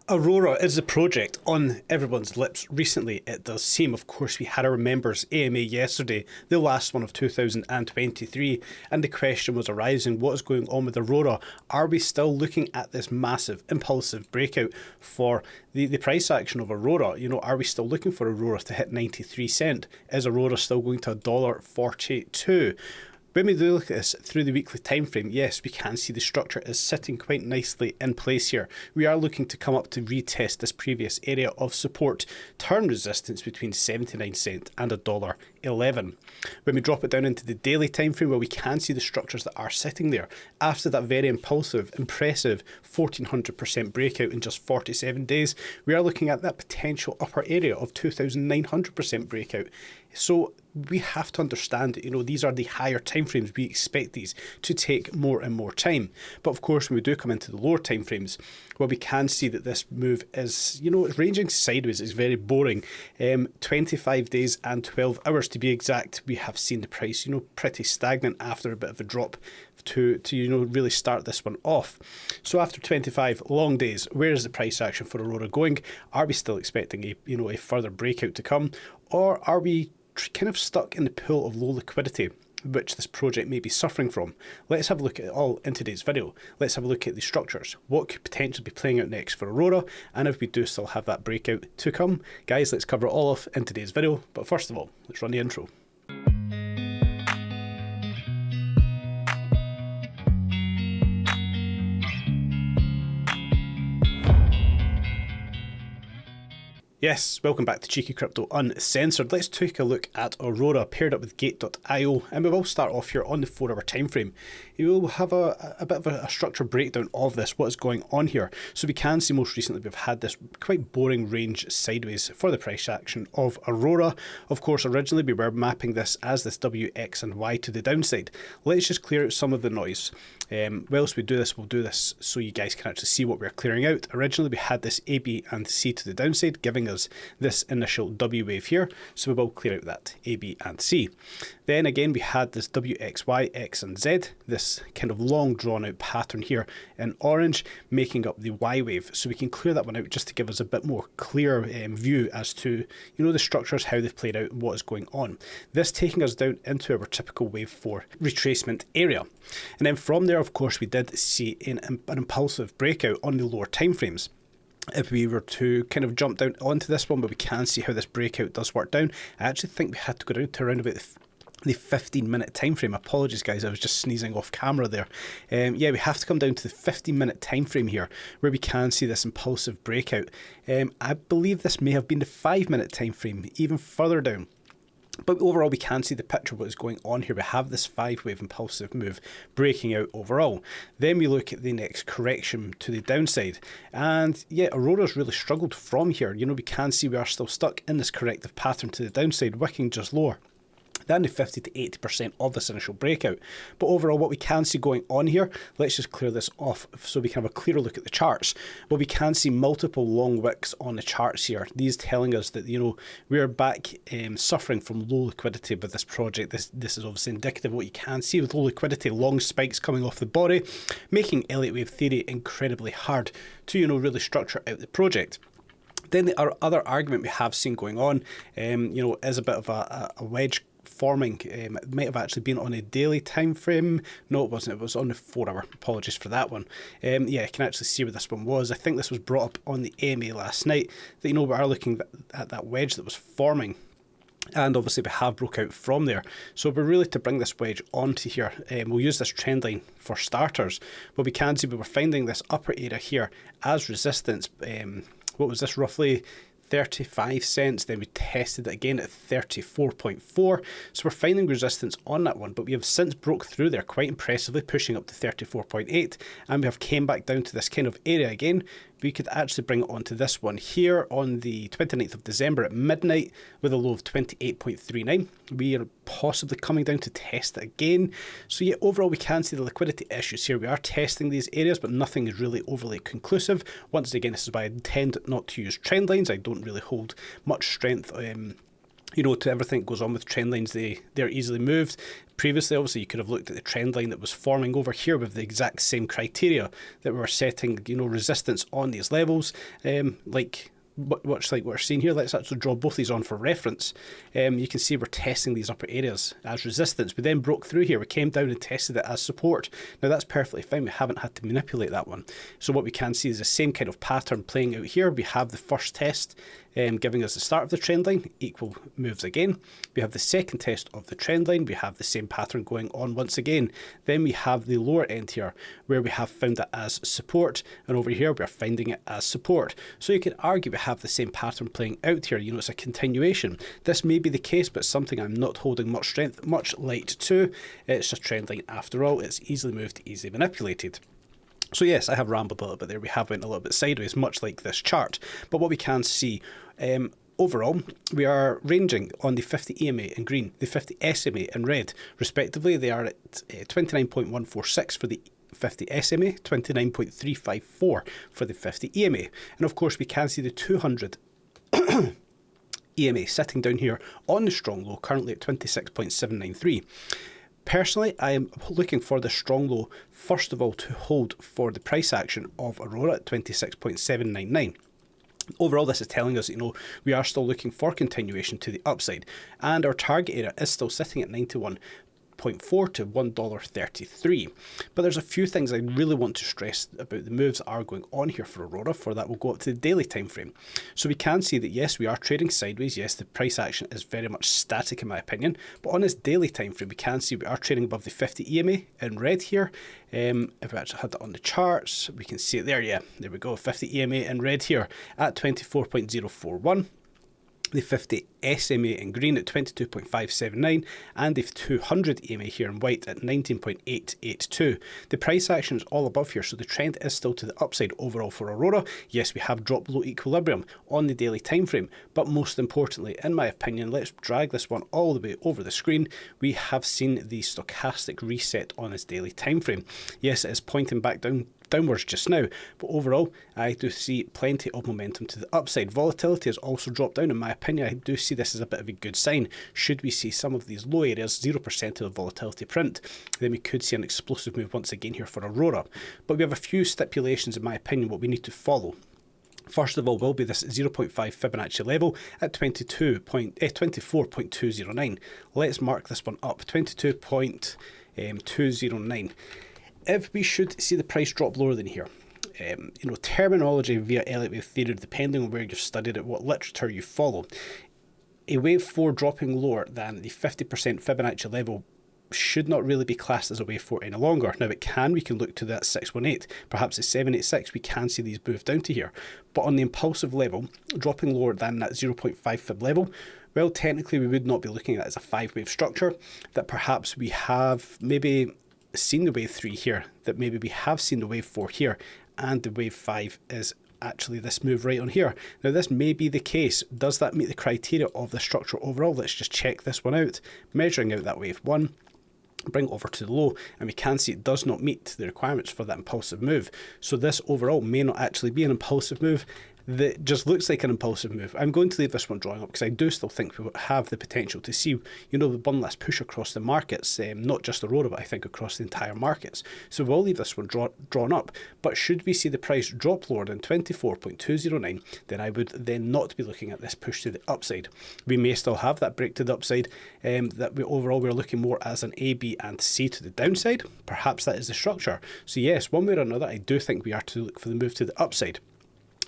Aurora is the project on everyone's lips recently. It does seem, of course, we had our members AMA yesterday, the last one of 2023, and the question was arising, what is going on with Aurora? Are we still looking at this massive impulsive breakout for the price action of Aurora? You know, are we still looking for Aurora to hit 93 cent? Is Aurora still going to $1.42? When we do look at this through the weekly time frame, yes, we can see the structure is sitting quite nicely in place here. We are looking to come up to retest this previous area of support, turn resistance between 79 cent and $1.11. When we drop it down into the daily time frame, well, we can see the structures that are sitting there after that very impulsive, impressive 1400% breakout in just 47 days. We are looking at that potential upper area of 2900% breakout. So we have to understand that, you know, these are the higher time frames. We expect these to take more and more time. But of course, when we do come into the lower time frames, well, we can see that this move is, you know, it's ranging sideways. It's very boring. 25 days and 12 hours to be exact. We have seen the price, you know, pretty stagnant after a bit of a drop to you know, really start this one off. So after 25 long days, where is the price action for Aurora going? Are we still expecting a further breakout to come, or are we kind of stuck in the pool of low liquidity which this project may be suffering from? Let's have a look at it all in today's video. Let's have a look at the structures, what could potentially be playing out next for Aurora, and if we do still have that breakout to come. Guys, let's cover it all off in today's video, but first of all, let's run the intro. Yes, welcome back to Cheeky Crypto Uncensored. Let's take a look at Aurora paired up with Gate.io, and we will start off here on the 4 hour time frame. You will have a bit of a structured breakdown of this, what is going on here. So we can see most recently we've had this quite boring range sideways for the price action of Aurora. Of course, originally we were mapping this as this W, X and Y to the downside. Let's just clear out some of the noise. Whilst we do this, we'll do this so you guys can actually see what we're clearing out. Originally we had this A, B and C to the downside, giving us this initial W wave here, so we will clear out that A, B and C. Then again we had this W, X, Y, X and Z, this kind of long drawn out pattern here in orange, making up the Y wave, so we can clear that one out just to give us a bit more clear view as to, you know, the structures, how they've played out, what is going on. This taking us down into our typical wave 4 retracement area, and then from there, of course, we did see an impulsive breakout on the lower time frames. If we were to kind of jump down onto this one, but we can see how this breakout does work down. I actually think we had to go down to around about the 15-minute time frame. Apologies guys, I was just sneezing off camera there. Yeah, we have to come down to the 15-minute time frame here, where we can see this impulsive breakout. I believe this may have been the 5-minute time frame, even further down. But overall, we can see the picture of what is going on here. We have this 5-wave impulsive move breaking out overall. Then we look at the next correction to the downside. And yeah, Aurora's really struggled from here. You know, we can see we are still stuck in this corrective pattern to the downside, wicking just lower than the 50 to 80% of this initial breakout. But overall, what we can see going on here, let's just clear this off so we can have a clearer look at the charts. Well, we can see multiple long wicks on the charts here, these telling us that, you know, we're back suffering from low liquidity with this project. This is obviously indicative of what you can see with low liquidity, long spikes coming off the body, making Elliott wave theory incredibly hard to, you know, really structure out the project. Then the other argument we have seen going on, you know, is a bit of a wedge forming. It might have actually been on a daily time frame. No, it wasn't. It was on the 4 hour. Apologies for that one. Yeah, I can actually see where this one was. I think this was brought up on the AMA last night, that, you know, we are looking at that wedge that was forming, and obviously we have broke out from there. So we're really to bring this wedge onto here. We'll use this trend line for starters, but we can see we were finding this upper area here as resistance. What was this, roughly 35 cents, then we tested it again at 34.4, so we're finding resistance on that one, but we have since broke through there quite impressively, pushing up to 34.8, and we have came back down to this kind of area again. We could actually bring it onto this one here on the 29th of December at midnight with a low of 28.39. We are possibly coming down to test it again. So yeah, overall we can see the liquidity issues here. We are testing these areas, but nothing is really overly conclusive. Once again, this is why I tend not to use trend lines. I don't really hold much strength to everything that goes on with trend lines, they're easily moved. Previously, obviously, you could have looked at the trend line that was forming over here with the exact same criteria that we were setting, resistance on these levels, much like what we're seeing here. Let's actually draw both these on for reference. You can see we're testing these upper areas as resistance. We then broke through here. We came down and tested it as support. Now that's perfectly fine. We haven't had to manipulate that one. So what we can see is the same kind of pattern playing out here. We have the first test giving us the start of the trend line, equal moves again. We have the second test of the trend line. We have the same pattern going on once again. Then we have the lower end here where we have found it as support, and over here we're finding it as support. So you can argue we have the same pattern playing out here. It's a continuation. This may be the case, but something I'm not holding much light to. It's a trend line after all. It's easily moved, easily manipulated. So yes, I have rambled a little bit there. We have went a little bit sideways, much like this chart. But what we can see, overall, we are ranging on the 50 EMA in green, the 50 SMA in red, respectively. They are at 29.146 for the 50 SMA, 29.354 for the 50 EMA. And of course, we can see the 200 EMA sitting down here on the strong low, currently at 26.793. Personally, I am looking for the strong low, first of all, to hold for the price action of Aurora at 26.799. Overall, this is telling us, we are still looking for continuation to the upside, and our target area is still sitting at 91.4 to $1.33. But there's a few things I really want to stress about the moves that are going on here for Aurora. For that, we'll go up to the daily time frame. So we can see that yes, we are trading sideways. Yes, the price action is very much static in my opinion. But on this daily time frame, we can see we are trading above the 50 EMA in red here. If we actually had that on the charts, we can see it there. Yeah, there we go. 50 EMA in red here at 24.041. The 50 SMA in green at 22.579, and the 200 EMA here in white at 19.882. The price action is all above here, so the trend is still to the upside overall for Aurora. Yes, we have dropped below equilibrium on the daily time frame, but most importantly, in my opinion, let's drag this one all the way over the screen. We have seen the stochastic reset on its daily time frame. Yes, it is pointing back downwards just now, but overall I do see plenty of momentum to the upside. Volatility has also dropped down. In my opinion, I do see this as a bit of a good sign. Should we see some of these low areas, 0% of the volatility print, then we could see an explosive move once again here for Aurora. But we have a few stipulations, in my opinion, what we need to follow. First of all will be this 0.5 Fibonacci level at 24.209. Let's mark this one up, 22.209. If we should see the price drop lower than here, terminology via Elliott wave theory, depending on where you've studied it, what literature you follow, a wave 4 dropping lower than the 50% Fibonacci level should not really be classed as a wave 4 any longer. Now we can look to that 618, perhaps at 786, we can see these move down to here. But on the impulsive level, dropping lower than that 0.5 Fib level, well, technically we would not be looking at it as a 5-wave structure, that perhaps we have maybe seen the wave 3 here, that maybe we have seen the wave 4 here, and the wave 5 is actually this move right on here. Now this may be the case. Does that meet the criteria of the structure overall? Let's just check this one out. Measuring out that wave 1, bring it over to the low, and we can see it does not meet the requirements for that impulsive move. So this overall may not actually be an impulsive move. That just looks like an impulsive move. I'm going to leave this one drawing up because I do still think we have the potential to see, one last push across the markets, not just Aurora, but I think across the entire markets. So we'll leave this one drawn up. But should we see the price drop lower than 24.209, then I would then not be looking at this push to the upside. We may still have that break to the upside, that overall we're looking more as an A, B, and C to the downside. Perhaps that is the structure. So yes, one way or another, I do think we are to look for the move to the upside.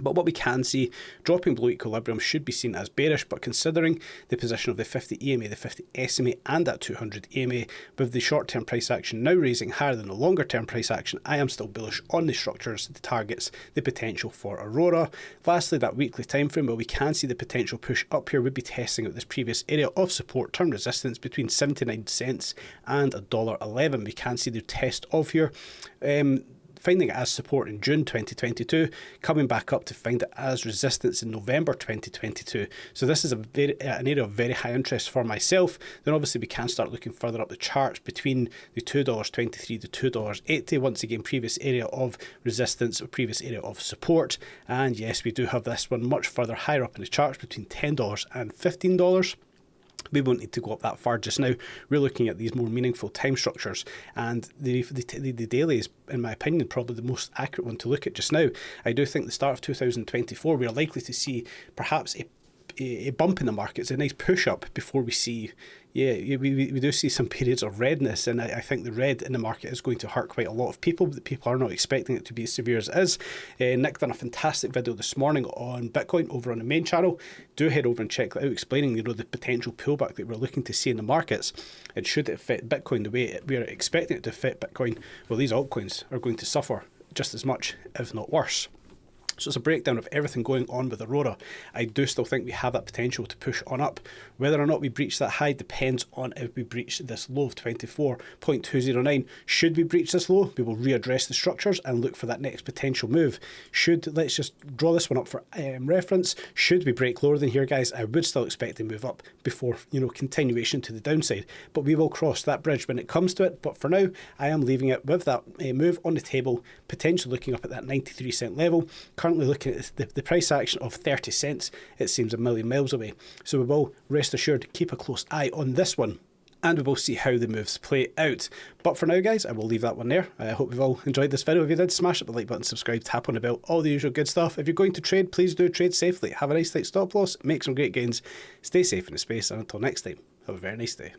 But what we can see, dropping below equilibrium should be seen as bearish, but considering the position of the 50 EMA, the 50 SMA, and that 200 EMA, with the short-term price action now raising higher than the longer-term price action, I am still bullish on the structures, the targets, the potential for Aurora. Lastly, that weekly time frame, where we can see the potential push up here, would be testing out this previous area of support, term resistance between 79 cents and $1.11. We can see the test of here. Finding it as support in June 2022, coming back up to find it as resistance in November 2022. So this is an area of very high interest for myself. Then obviously we can start looking further up the charts between the $2.23 to $2.80. Once again, previous area of resistance, or previous area of support. And yes, we do have this one much further higher up in the charts between $10 and $15. We won't need to go up that far just now. We're looking at these more meaningful time structures, and the daily is, in my opinion, probably the most accurate one to look at just now. I do think the start of 2024, we are likely to see perhaps a bump in the market. It's a nice push up before we see, we do see some periods of redness, and I think the red in the market is going to hurt quite a lot of people, but the people are not expecting it to be as severe as it is. Nick done a fantastic video this morning on Bitcoin over on the main channel. Do head over and check that out, explaining the potential pullback that we're looking to see in the markets. And should it fit Bitcoin the way we are expecting it to fit Bitcoin, well, these altcoins are going to suffer just as much, if not worse. So it's a breakdown of everything going on with Aurora. I do still think we have that potential to push on up. Whether or not we breach that high depends on if we breach this low of 24.209. Should we breach this low, we will readdress the structures and look for that next potential move. Let's just draw this one up for reference. Should we break lower than here, guys, I would still expect to move up before, continuation to the downside. But we will cross that bridge when it comes to it. But for now, I am leaving it with that move on the table, potentially looking up at that 93-cent level. Currently looking at the price action of 30 cents, it seems a million miles away. So we will, rest assured, keep a close eye on this one, and we will see how the moves play out. But for now, guys, I will leave that one there. I hope you've all enjoyed this video. If you did, smash up the like button, subscribe, tap on the bell, all the usual good stuff. If you're going to trade, please do trade safely. Have a nice tight stop loss, make some great gains, stay safe in the space, and until next time, have a very nice day.